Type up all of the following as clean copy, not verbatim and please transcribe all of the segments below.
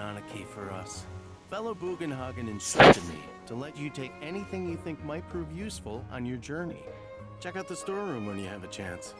Anunnaki for us. Fellow Bugenhagen instructed me to let you take anything you think might prove useful on your journey. Check out the storeroom when you have a chance.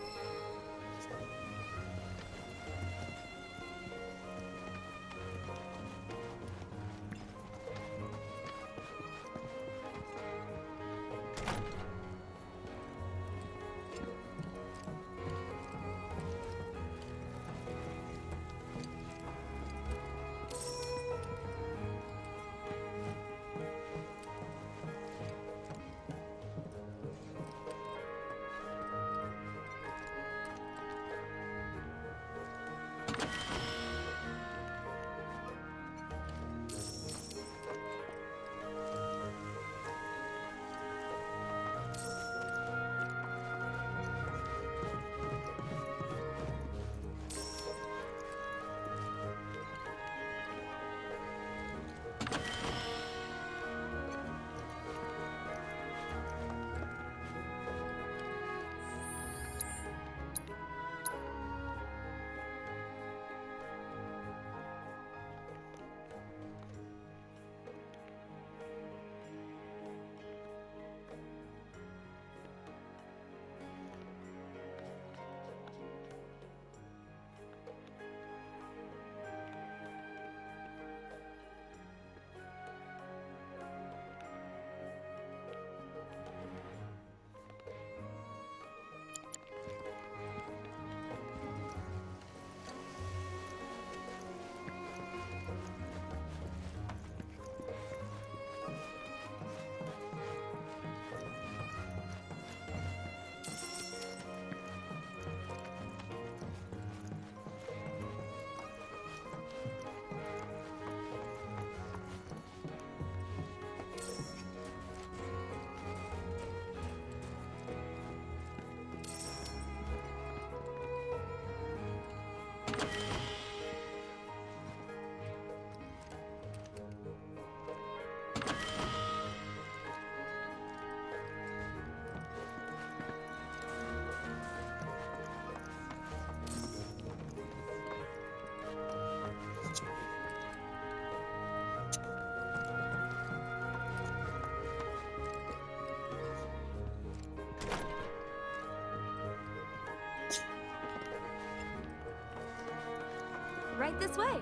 Right this way.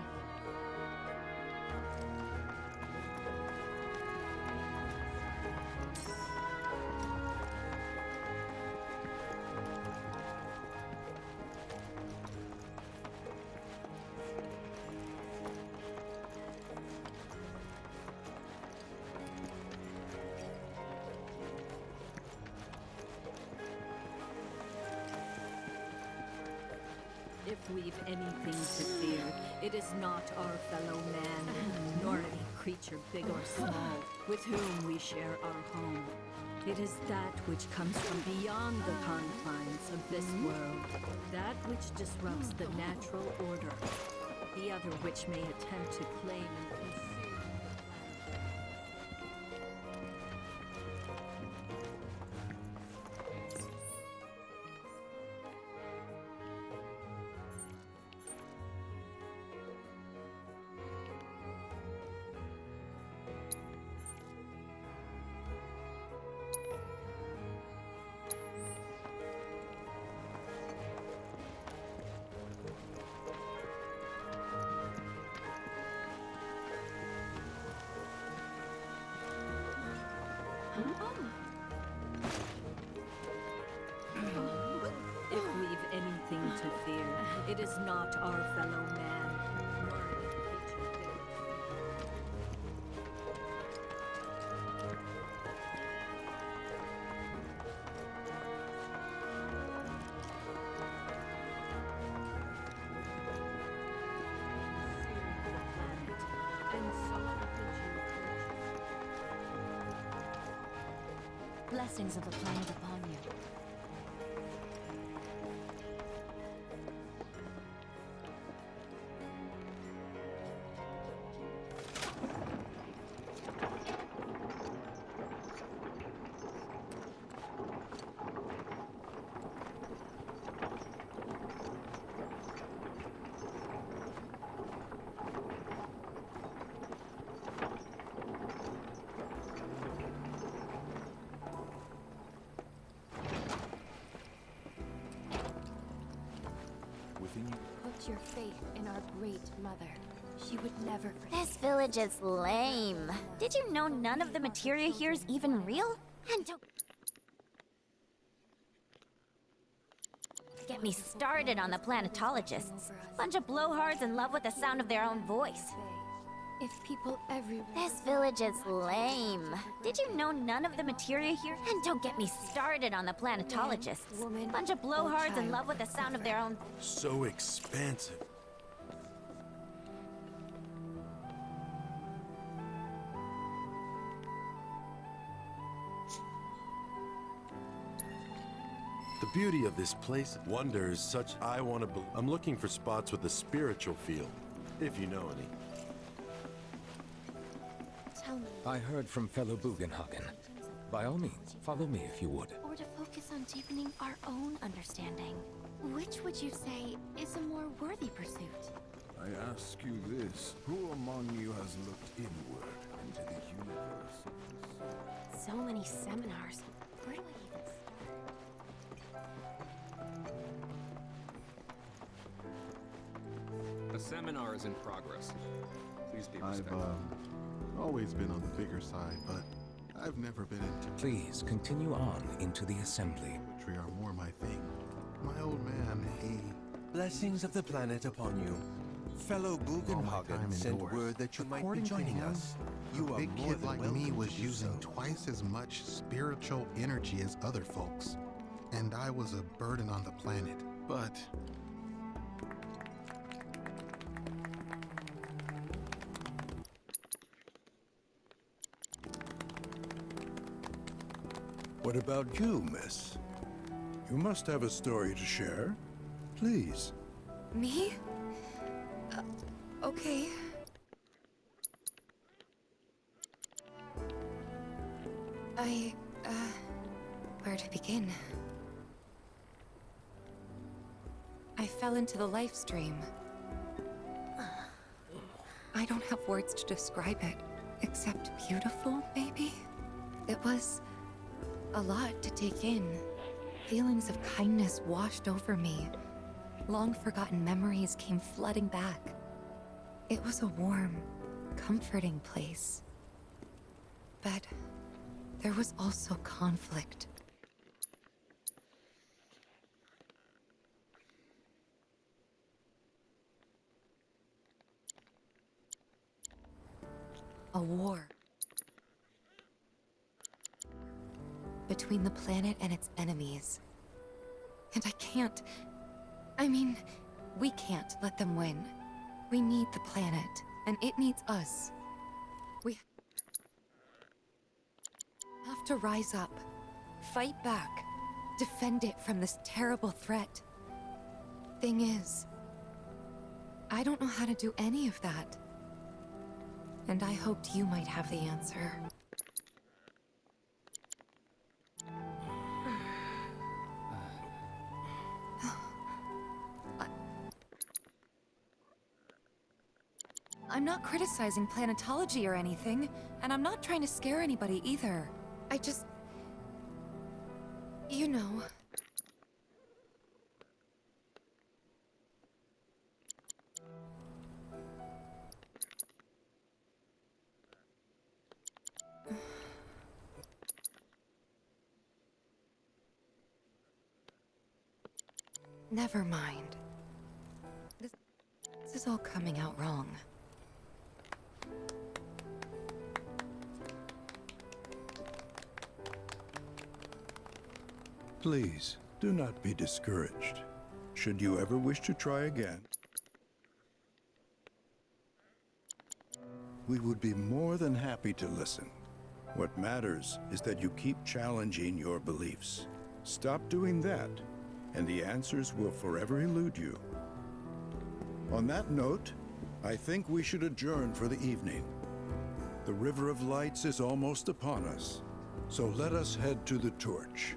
If we've anything to fear, it is not our fellow man, nor any creature big or small, with whom we share our home. It is that which comes from beyond the confines of this world, that which disrupts the natural order, the other which may attempt to claim and consume. If we've anything to fear, it is not our fellow man, nor any creature big or small. Blessings of the planet upon you. put your faith in our great mother. She would never forget. This village is lame. Did you know none of the materia here is even real? And don't get me started on the planetologists. Bunch of blowhards in love with the sound of their own voice. If people everywhere... This village is lame. Did you know none of the materia here? And don't get me started on the planetologists. woman, Bunch of blowhards in child, love with the sound of their own... So expansive. The beauty of this place, wonder is such. I'm looking for spots with a spiritual feel, if you know any. Tell me. I heard from fellow Bugenhagen. By all means, follow me if you would. Or to focus on deepening our own understanding. Which would you say is a more worthy pursuit? I ask you this, who among you has looked inward into the universe? So many seminars. Where do I even start? A seminar is in progress. Please be I've respectful. always been on the bigger side, but I've never been into Please continue on into the assembly. poetry are more my thing. My old man, he Blessings of the planet upon you. Fellow time Bugenhagen sent indoors. word that you might be According to joining him, us. a You are big more kid than like welcome me was to do using so. twice as much spiritual energy as other folks, and I was a burden on the planet. But What about you, miss? You must have a story to share. Please. Me? Okay. Where to begin? I fell into the life stream. I don't have words to describe it, except beautiful, maybe? It was a lot to take in. Feelings of kindness washed over me. Long forgotten memories came flooding back. It was a warm, comforting place. But there was also conflict. A war. Between the planet and its enemies. And we can't let them win. We need the planet, and it needs us. We have to rise up, fight back, defend it from this terrible threat. Thing is, I don't know how to do any of that. And I hoped you might have the answer. I'm not criticizing planetology or anything, and I'm not trying to scare anybody either. I just... you know... Never mind. This is all coming out wrong. Please, do not be discouraged. Should you ever wish to try again, we would be more than happy to listen. What matters is that you keep challenging your beliefs. Stop doing that, and the answers will forever elude you. On that note, I think we should adjourn for the evening. The River of Lights is almost upon us, so let us head to the torch.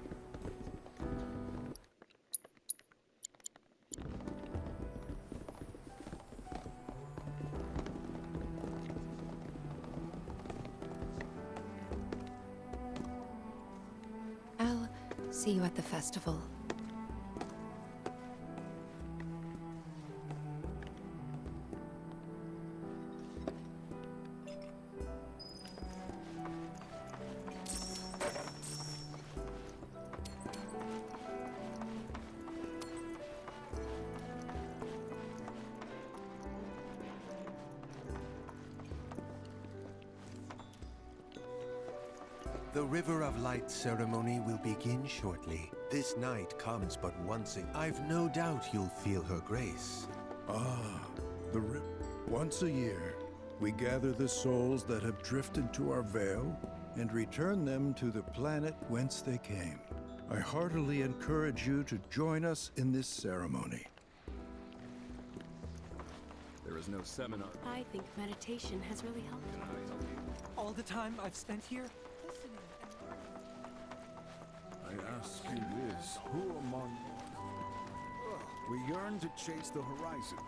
I'll see you at the festival. The River of Light ceremony will begin shortly. This night comes but once I've no doubt you'll feel her grace. Ah, once a year, we gather the souls that have drifted to our veil and return them to the planet whence they came. I heartily encourage you to join us in this ceremony. There is no seminar. I think meditation has really helped. Can I help you? All the time I've spent here? I ask you this, who among we yearn to chase the horizon?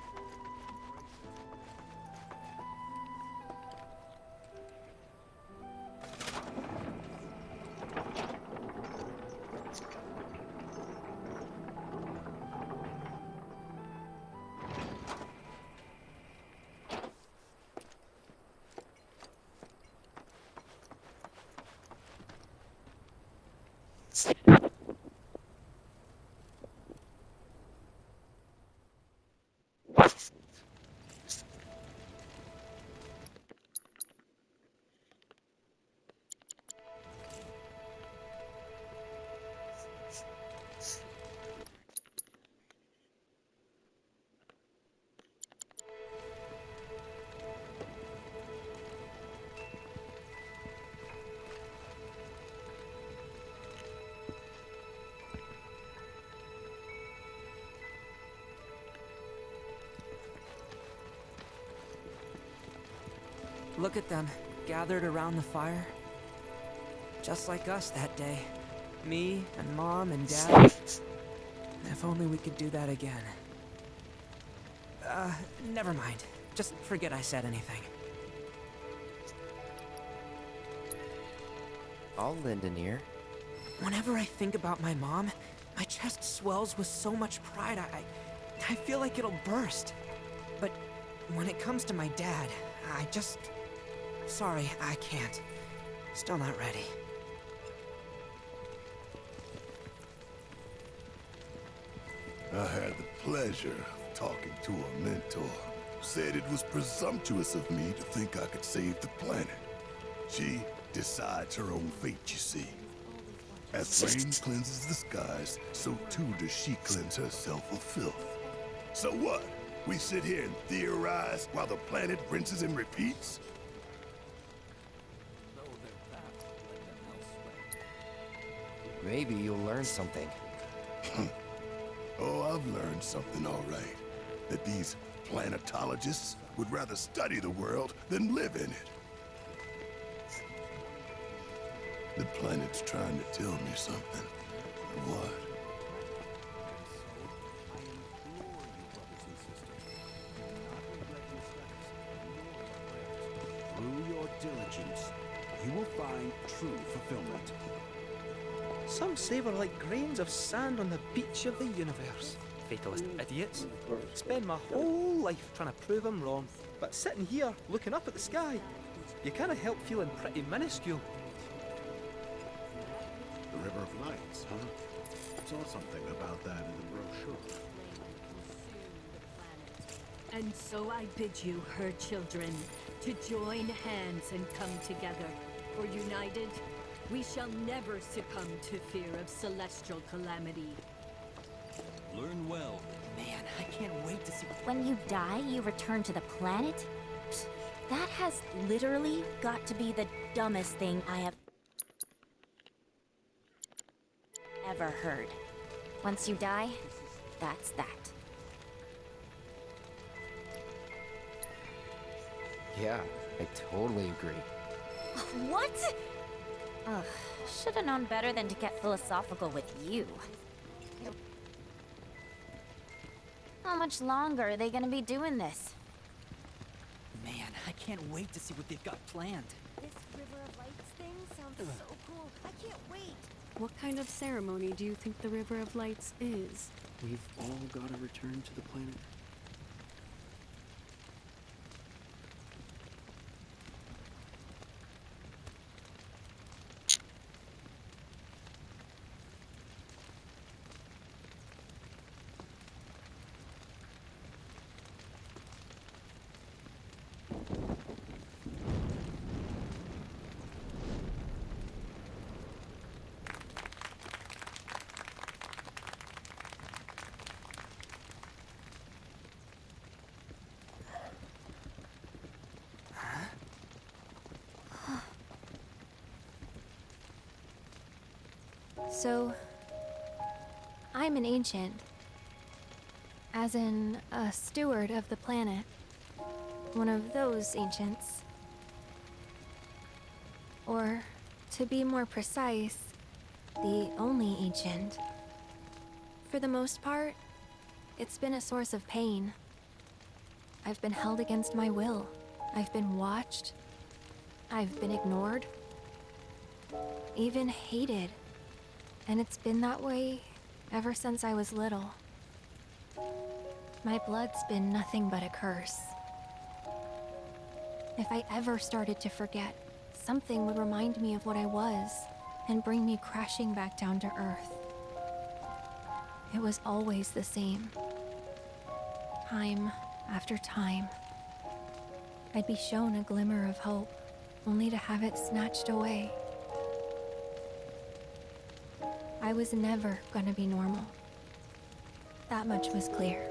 Look at them, gathered around the fire. Just like us that day. Me and Mom and Dad. If only we could do that again. Never mind. Just forget I said anything. I'll lend an ear. Whenever I think about my mom, my chest swells with so much pride, I feel like it'll burst. But when it comes to my dad, I just... Sorry, I can't. Still not ready. I had the pleasure of talking to a mentor. Said it was presumptuous of me to think I could save the planet. She decides her own fate, you see. As rain cleanses the skies, so too does she cleanse herself of filth. So what? We sit here and theorize while the planet rinses and repeats? Maybe you'll learn something. Oh, I've learned something all right. That these planetologists would rather study the world than live in it. The planet's trying to tell me something. What? Through your diligence, you will find true fulfillment. Some say we're like grains of sand on the beach of the universe. Fatalist idiots. Spend my whole life trying to prove I'm wrong, but sitting here, looking up at the sky, you can't help feeling pretty minuscule. The River of Lights, huh? Saw something about that in the brochure. And so I bid you, her children, to join hands and come together. For united, we shall never succumb to fear of celestial calamity. Learn well. Man, I can't wait to see... When you die, you return to the planet? Psst, that has literally got to be the dumbest thing I have ever heard. Once you die, that's that. Yeah, I totally agree. What? Ugh, should have known better than to get philosophical with you. How much longer are they gonna be doing this? Man, I can't wait to see what they've got planned. This River of Lights thing sounds so cool. I can't wait. What kind of ceremony do you think the River of Lights is? We've all got to return to the planet. So, I'm an ancient. As in, a steward of the planet. One of those ancients. Or, to be more precise, the only ancient. For the most part, it's been a source of pain. I've been held against my will. I've been watched. I've been ignored. Even hated. And it's been that way ever since I was little. My blood's been nothing but a curse. If I ever started to forget, something would remind me of what I was and bring me crashing back down to earth. It was always the same. Time after time. I'd be shown a glimmer of hope, only to have it snatched away. I was never gonna be normal. That much was clear.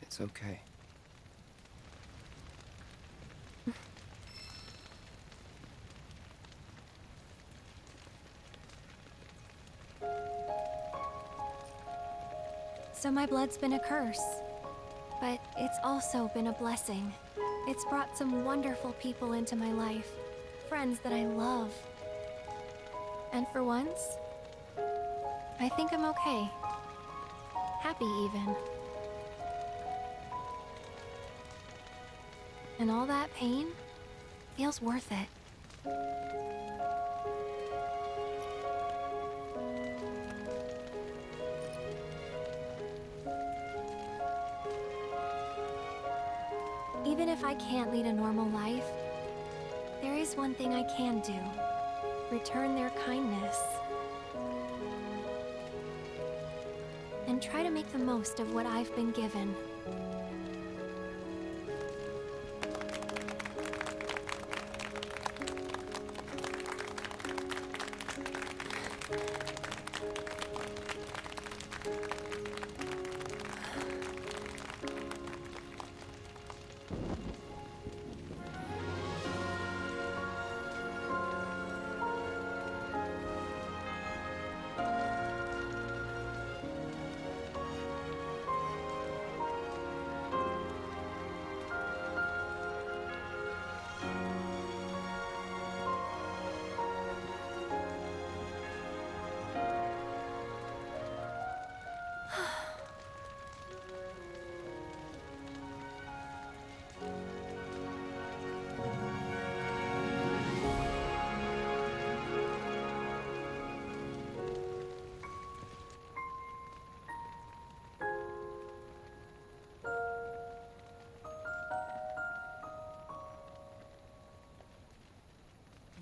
It's okay. So my blood's been a curse, but it's also been a blessing. It's brought some wonderful people into my life, friends that I love. And for once, I think I'm okay. Happy even. And all that pain feels worth it. Even if I can't lead a normal life, there is one thing I can do. Return their kindness. And try to make the most of what I've been given.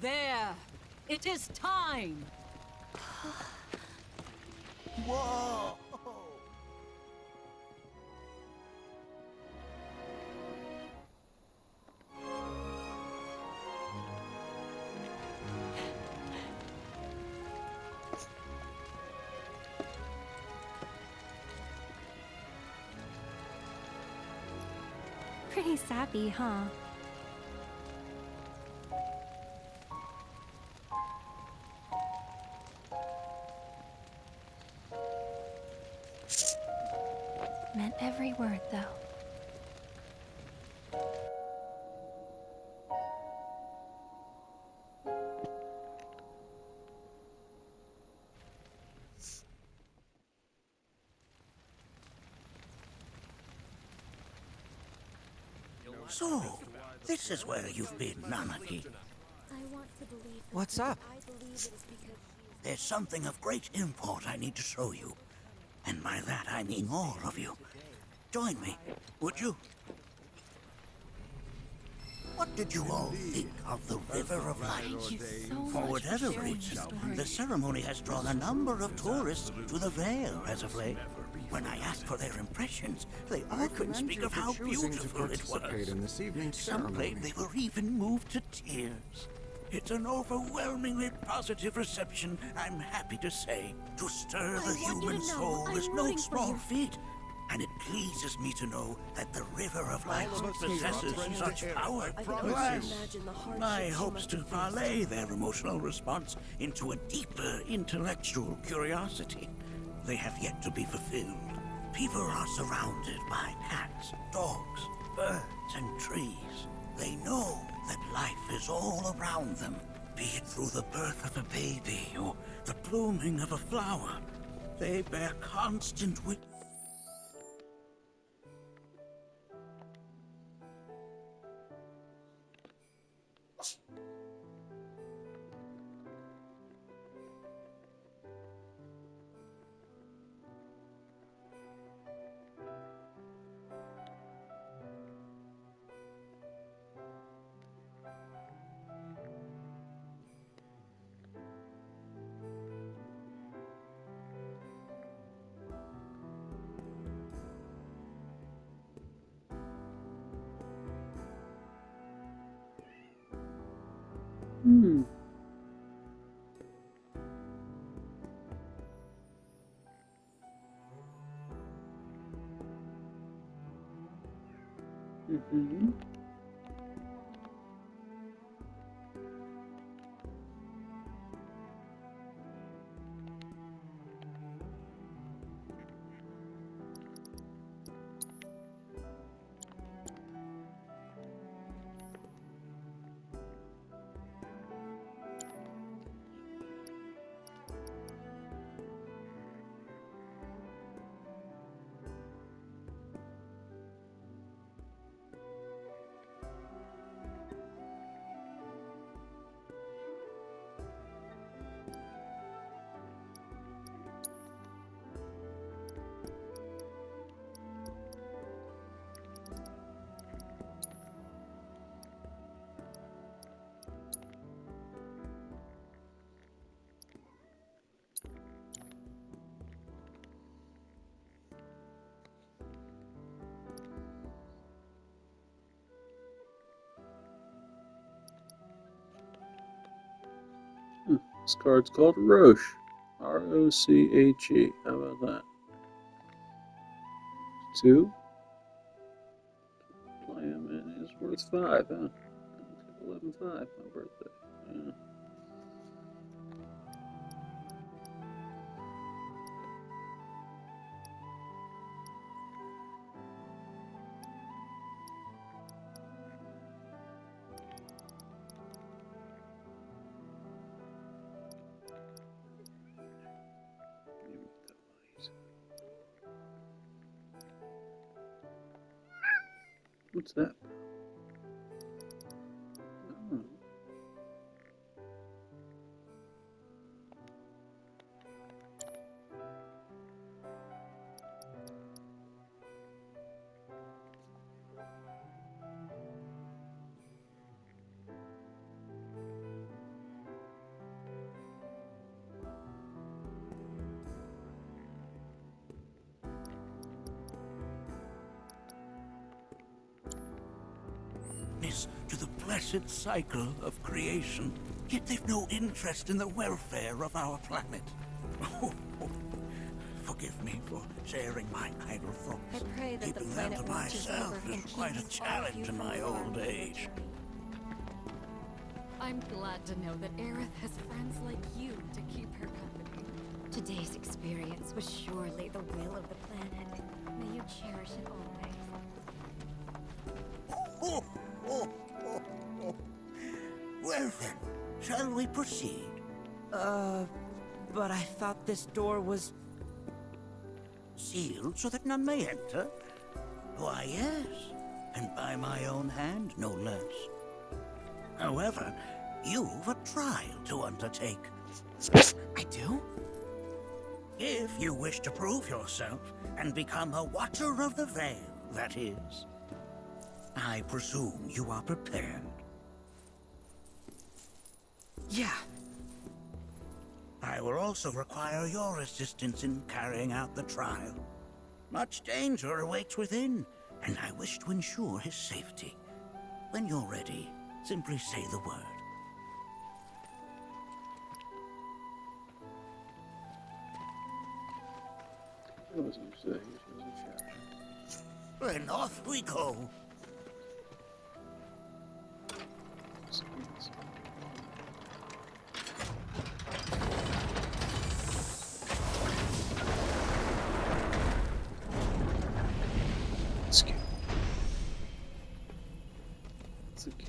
There! It is time! Whoa! Pretty sappy, huh? Meant every word, though. So, this is where you've been, Nanaki. I want to believe that What's up? I believe it is because There's something of great import I need to show you. And by that I mean all of you. Join me, would you? What did you all think of the River of Light? For whatever reason, the ceremony has drawn a number of tourists to the Vale as of late. When I ask for their impressions, they often speak of how beautiful it was. In this evening's Some ceremony. claim they were even moved to tears. It's an overwhelmingly positive reception, I'm happy to say. To stir the human soul is no small feat, and it pleases me to know that the River of Lights possesses such power. Alas, my hopes to parlay their emotional response into a deeper intellectual curiosity, they have yet to be fulfilled. People are surrounded by cats, dogs, birds, and trees. They know that life is all around them, be it through the birth of a baby or the blooming of a flower. They bear constant witness. Hmm. Mm-hmm. This card's called Roche. R-O-C-H-E. How about that? 2. Play him and it's worth 5, huh? 11-5, my birthday. Yeah. What's that? Oh. To the blessed cycle of creation, yet they've no interest in the welfare of our planet. Forgive me for sharing my idle thoughts. I pray that Keeping the them planet to watches myself over is and quite a keeps all of challenge you in my from old harm. age. I'm glad to know that Aerith has friends like you to keep her company. Today's experience was surely the will of the planet. May you cherish it always. Well then, shall we proceed? But I thought this door was... Sealed so that none may enter? Why, yes, and by my own hand, no less. However, you've a trial to undertake. I do? If you wish to prove yourself and become a Watcher of the Veil, that is. I presume you are prepared. Yeah. I will also require your assistance in carrying out the trial. Much danger awaits within, and I wish to ensure his safety. When you're ready, simply say the word. What was he saying? She was a chat. Then off we go.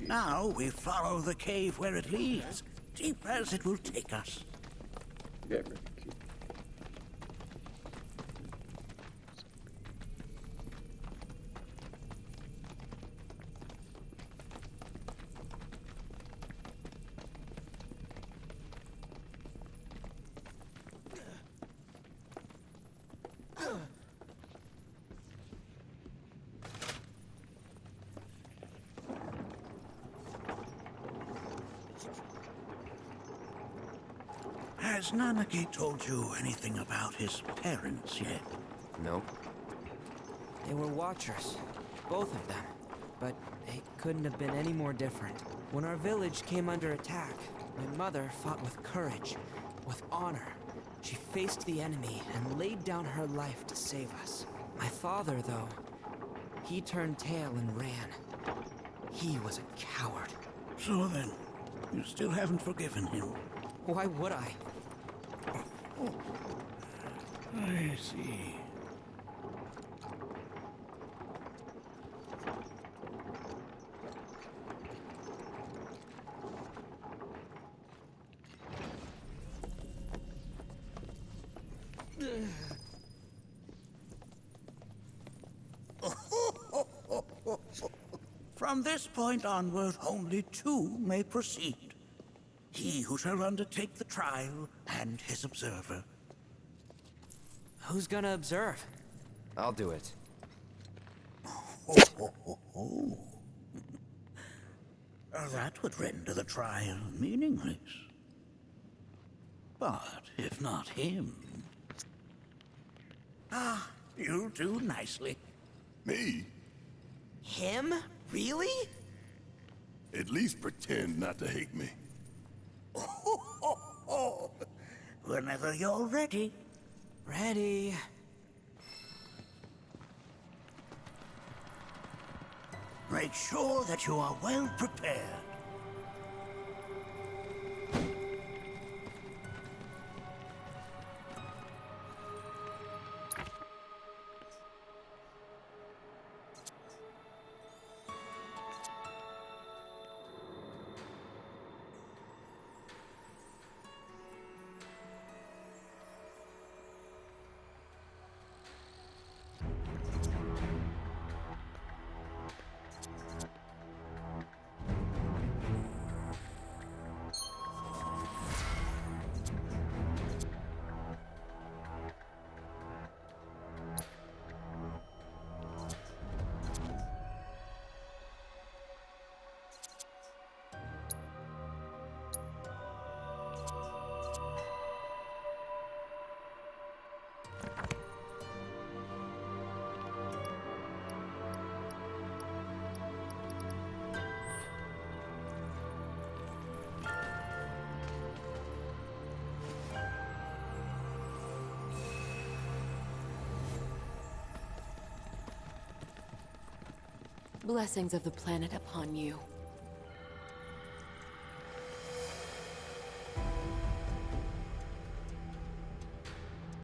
Now we follow the cave where it leads, deep as it will take us. Yeah, right. Has Nanaki told you anything about his parents yet? Nope. They were watchers, both of them. But they couldn't have been any more different. When our village came under attack, my mother fought with courage, with honor. She faced the enemy and laid down her life to save us. My father, though, he turned tail and ran. He was a coward. So then, you still haven't forgiven him? Why would I? Oh, I see. From this point onward, only two may proceed. He who shall undertake the trial, and his observer. Who's gonna observe? I'll do it. That would render the trial meaningless. But if not him... Ah, you'll do nicely. Me? Him? Really? At least pretend not to hate me. Whenever you're ready. Ready. Make sure that you are well prepared. Blessings of the planet upon you.